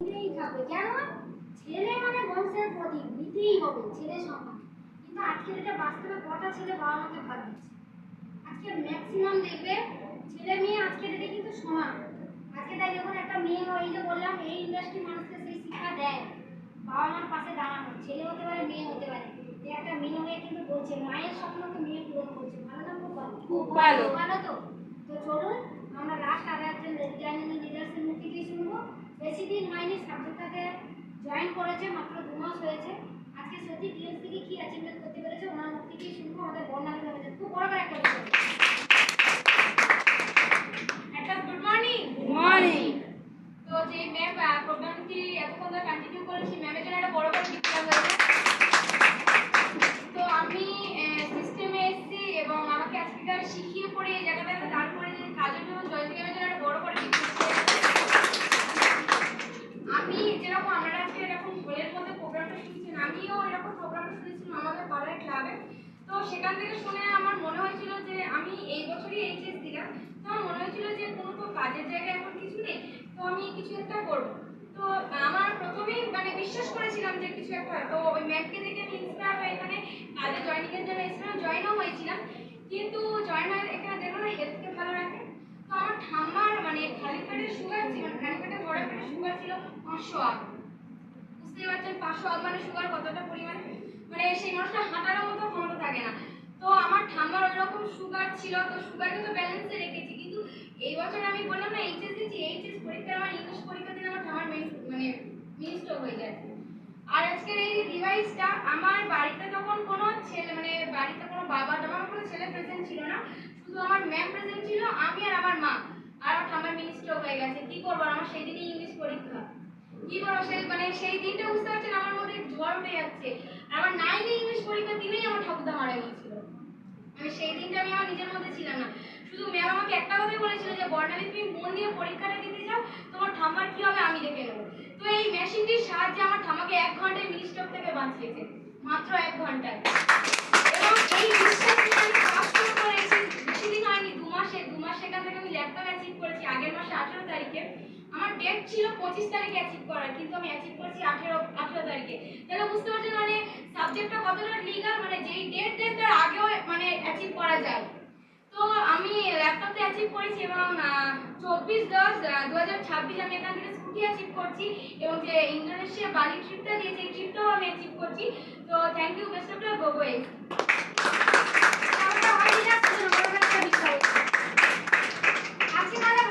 নিতেই থাকবে। কেন? ছেলে মানে বংশের প্রদীপ, নিতেই হবে, ছেলে সন্তান। কিন্তু আজকের এটা বাস্তবে কটা ছেলে বাবা মাকে ভাত দিচ্ছে? আজকে ম্যাক্সিমাম দেখবে ছেলে মেয়ে আজকে ডেটে কিন্তু সমান। আজকে তাই যখন একটা মেয়ে, ওই যে বললাম এই ইন্ডাস্ট্রি মানুষকে সেই শিক্ষা দেয় বাবা মার পাশে দাঁড়ানো, ছেলে হতে পারে মেয়ে হতে পারে, যে একটা মেয়ে হয়ে কিন্তু বলছে মায়ের স্বপ্নকে মেয়ে পূরণ করছে। ভালো না? খুব ভালো, খুব ভালো, ভালো। তো তো চলুন আমরা লাস্ট আর একজন ডিজাইনিং লিডার্সের মুখ থেকেই শুনবো। বেশি দিন হয়নি, সাবজেক্টটাতে জয়েন করেছে, মাত্র 2 মাস হয়েছে। আজকে সত্যি টিএস থেকে কি অ্যাচিভমেন্ট করতে পেরেছে ওনার মুখ থেকেই শুনবো। আমাদের বর্ণালী হয়েছে খুব বড় করে একটা গুড মর্নিং। মর্নিং। তো যে ম্যাম প্রোগ্রামটি এতক্ষণ ধরে কন্টিনিউ করেছি, ম্যামের জন্য একটা বড় বড় ডিক্লেয়ার হয়েছে। তো আমি সিস্টেমে এসেছি এবং আমাকে আজকে শিখিয়ে পড়ে এই জায়গাটাতে দাঁড় করে কাজের জন্য জয়ন্তী ম্যামের জন্য একটা বড় বড় আমি যেরকম আমরা আজকে এরকম হলের মধ্যে প্রোগ্রামটা শুনছেন, আমিও এরকম প্রোগ্রামটা শুনেছিলাম আমাদের পাড়ার ক্লাবে। তো সেখান থেকে শুনে আমার মনে হয়েছিল যে আমি এই বছরই এইচএস দিলাম, তো আমার মনে হয়েছিল যে কোনো তো কাজের জায়গায় এখন কিছু নেই, তো আমি কিছু একটা করবো। তো আমার প্রথমেই মানে বিশ্বাস করেছিলাম যে কিছু একটা, তো ওই ম্যামকে দেখে আমি ইন্সপায়ার হয়ে এখানে কাজে জয়েনিংয়ের জন্য এসেছিলাম, জয়েনও হয়েছিলাম। কিন্তু জয়েন হয়ে এখানে দেখো না হেলথকে ভালো রাখে। তো আমার ঠাম্মার মানে খালি পেটে সুগার ছিল, মানে খালি পেটে ভরা পেটে সুগার ছিল 508। বুঝতেই পারছেন 508 মানে সুগার কতটা পরিমাণে, মানে সেই মানুষটা হাঁটার মতো ক্ষমতা থাকে না। তো আমার ঠাম্মার ওই রকম সুগার ছিল, তো সুগারকে তো ব্যালেন্সে রেখেছি। কিন্তু এই বছর আমি বললাম না এইচএস দিচ্ছি, এইচএস পরীক্ষায় আমার ইংলিশ পরীক্ষা দিলে আমার ঠাম্মার মানে মিনিস্টার হয়ে যায়। আর আজকের এই ডিভাইসটা আমার বাড়িতে তখন কোনো ছেলে মানে বাড়িতে কোনো বাবা আমার কোনো ছেলে প্রেজেন্ট ছিল না, শুধু আমার ম্যাম প্রেজেন্ট ছিল, আমি আর আমার মা। আর ঠাম্মার মিনিস্টার হয়ে গেছে। কি করবো, আমার সেই দিনই ইংলিশ পরীক্ষা। কি করবো সেই মানে সেই দিনটা বুঝতে পারছেন আমার মধ্যে ঝড় উঠে যাচ্ছে। আমার 9 ইংলিশ পরীক্ষা দিলেই আমার ঠাকুরদা মারা গিয়েছিল। আমি সেই দিনটা আমি আমার নিজের মধ্যে ছিলাম না। শুধু ম্যাম আমাকে একটা কথাই বলেছিল যে বর্ণালী তুমি মন দিয়ে পরীক্ষাটা দিতে যাও, তোমার ঠাম্মার কি হবে আমি দেখে নেবো। তো এই মেশিনটির সাহায্যে আমার ঠাম্মাকে 1 ঘন্টায় মিনিস্টক থেকে বাঁচিয়েছে, মাত্র 1 ঘন্টায়। এবং এই বিশ্বাস নিয়ে আমি কাজ শুরু করেছি, বেশি দিন হয়নি, 2 মাস সেখান থেকে আমি ল্যাপটপ অ্যাচিভ করেছি আগের মাসে 18 তারিখে। আমার ডেট ছিল 25 তারিখে অ্যাচিভ করার, কিন্তু আমি অ্যাচিভ করেছি 18 তারিখে। তাহলে বুঝতে পারছেন মানে সাবজেক্টটা কতটা লিগ্যাল, মানে যেই ডেট দেন তার আগেও মানে অ্যাচিভ করা যায়। তো আমি ল্যাপটপে অ্যাচিভ করেছি এবং 24/10/2026 আমি এখান থেকে স্কুটি অ্যাচিভ করছি এবং যে ইন্দোনেশিয়া বালি ট্রিপটা দিয়েছি এই ট্রিপটাও আমি অ্যাচিভ করছি। তো thank you, best of luck, go guys. আমরা হয়নি না শুধু বড় একটা বিষয় আজকে তাহলে